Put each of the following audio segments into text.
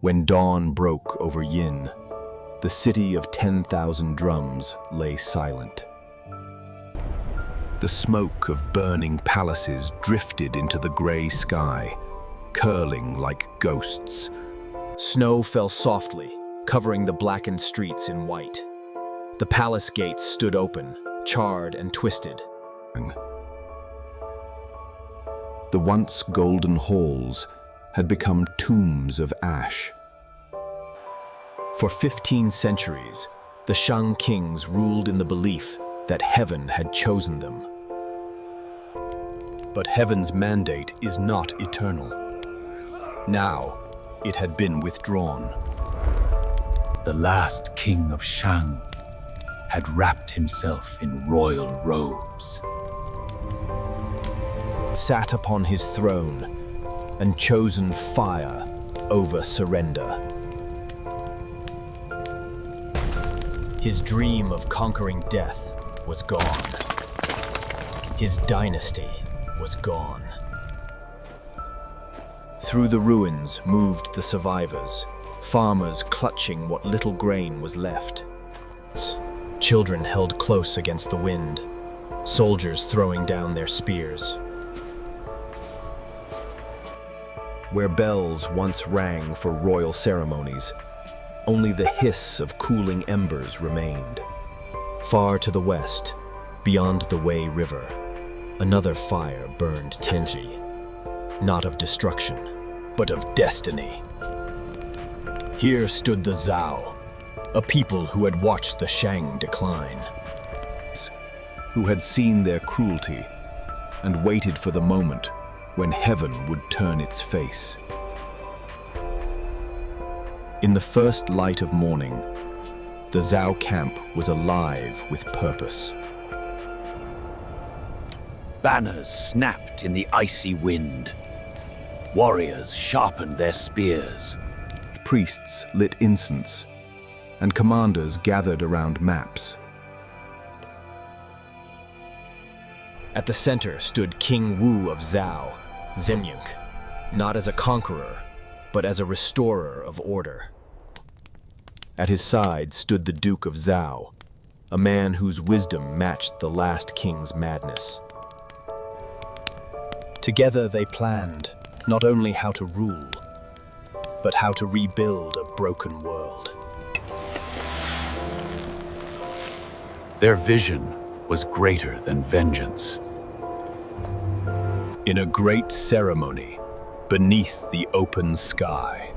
When dawn broke over Yin, the city of 10,000 drums lay silent. The smoke of burning palaces drifted into the gray sky, curling like ghosts. Snow fell softly, covering the blackened streets in white. The palace gates stood open, charred and twisted. The once golden halls had become tombs of ash. For 15 centuries, the Shang kings ruled in the belief that heaven had chosen them. But heaven's mandate is not eternal. Now, it had been withdrawn. The last king of Shang had wrapped himself in royal robes, Sat upon his throne and chosen fire over surrender. His dream of conquering death was gone. His dynasty was gone. Through the ruins moved the survivors, farmers clutching what little grain was left. Children held close against the wind, soldiers throwing down their spears. Where bells once rang for royal ceremonies, only the hiss of cooling embers remained. Far to the west, beyond the Wei River, another fire burned Tenji, not of destruction, but of destiny. Here stood the Zhou, a people who had watched the Shang decline, who had seen their cruelty and waited for the moment when heaven would turn its face. In the first light of morning, the Zhou camp was alive with purpose. banners snapped in the icy wind. Warriors sharpened their spears. Priests lit incense, and commanders gathered around maps. At the center stood King Wu of Zhou, Zemyunk, not as a conqueror, but as a restorer of order. At his side stood the Duke of Zhou, a man whose wisdom matched the last king's madness. Together they planned not only how to rule, but how to rebuild a broken world. Their vision was greater than vengeance. In a great ceremony, beneath the open sky,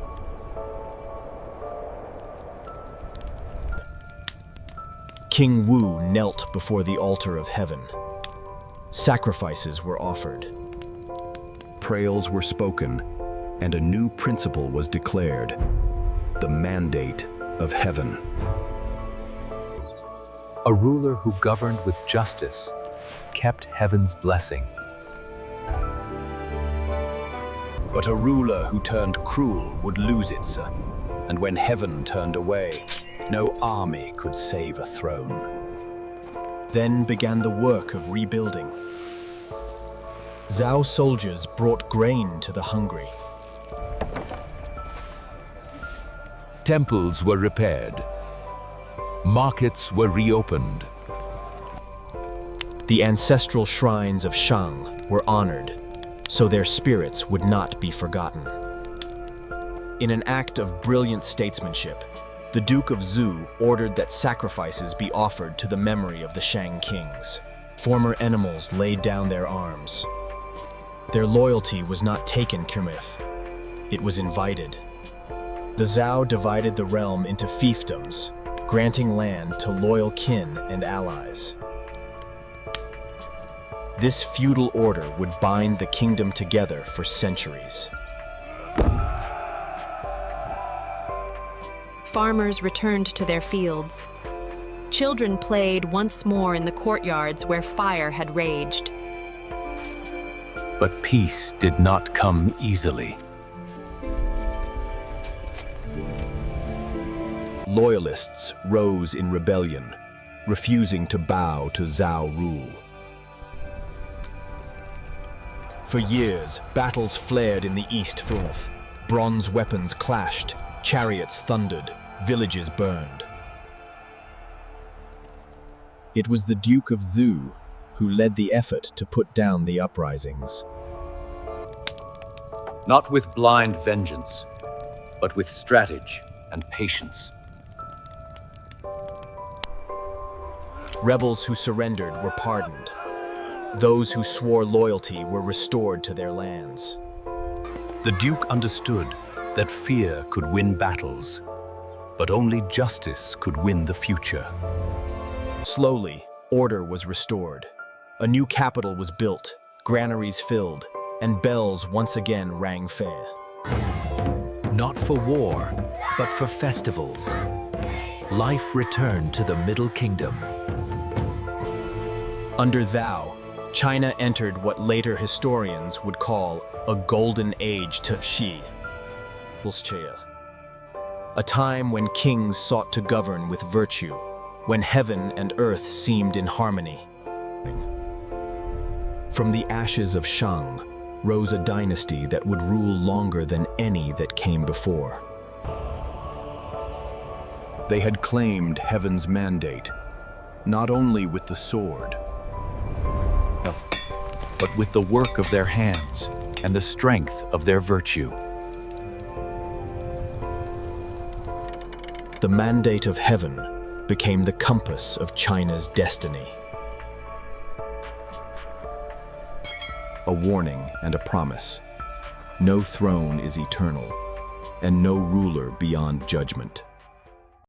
King Wu knelt before the altar of heaven. Sacrifices were offered. Prayers were spoken, and a new principle was declared: the mandate of heaven. A ruler who governed with justice kept heaven's blessing. But a ruler who turned cruel would lose it, and when heaven turned away, no army could save a throne. Then began the work of rebuilding. Zhou soldiers brought grain to the hungry. Temples were repaired. Markets were reopened. The ancestral shrines of Shang were honored, so their spirits would not be forgotten. In an act of brilliant statesmanship, the Duke of Zhou ordered that sacrifices be offered to the memory of the Shang kings. Former animals laid down their arms. Their loyalty was not taken kirmith, it was invited. The Zhou divided the realm into fiefdoms, granting land to loyal kin and allies. This feudal order would bind the kingdom together for centuries. Farmers returned to their fields. Children played once more in the courtyards where fire had raged. But peace did not come easily. Loyalists rose in rebellion, refusing to bow to Zhou rule. For years, battles flared in the east. Bronze weapons clashed, chariots thundered, villages burned. It was the Duke of Zhou who led the effort to put down the uprisings. Not with blind vengeance, but with strategy and patience. Rebels who surrendered were pardoned. Those who swore loyalty were restored to their lands. The Duke understood that fear could win battles, but only justice could win the future. Slowly, order was restored. A new capital was built, granaries filled, and bells once again rang fair. Not for war, but for festivals. Life returned to the Middle Kingdom. Under Zhou, China entered what later historians would call a golden age to Xi, a time when kings sought to govern with virtue, when heaven and earth seemed in harmony. From the ashes of Shang rose a dynasty that would rule longer than any that came before. They had claimed heaven's mandate, not only with the sword, but with the work of their hands and the strength of their virtue. The mandate of heaven became the compass of China's destiny. A warning and a promise. No throne is eternal, and no ruler beyond judgment.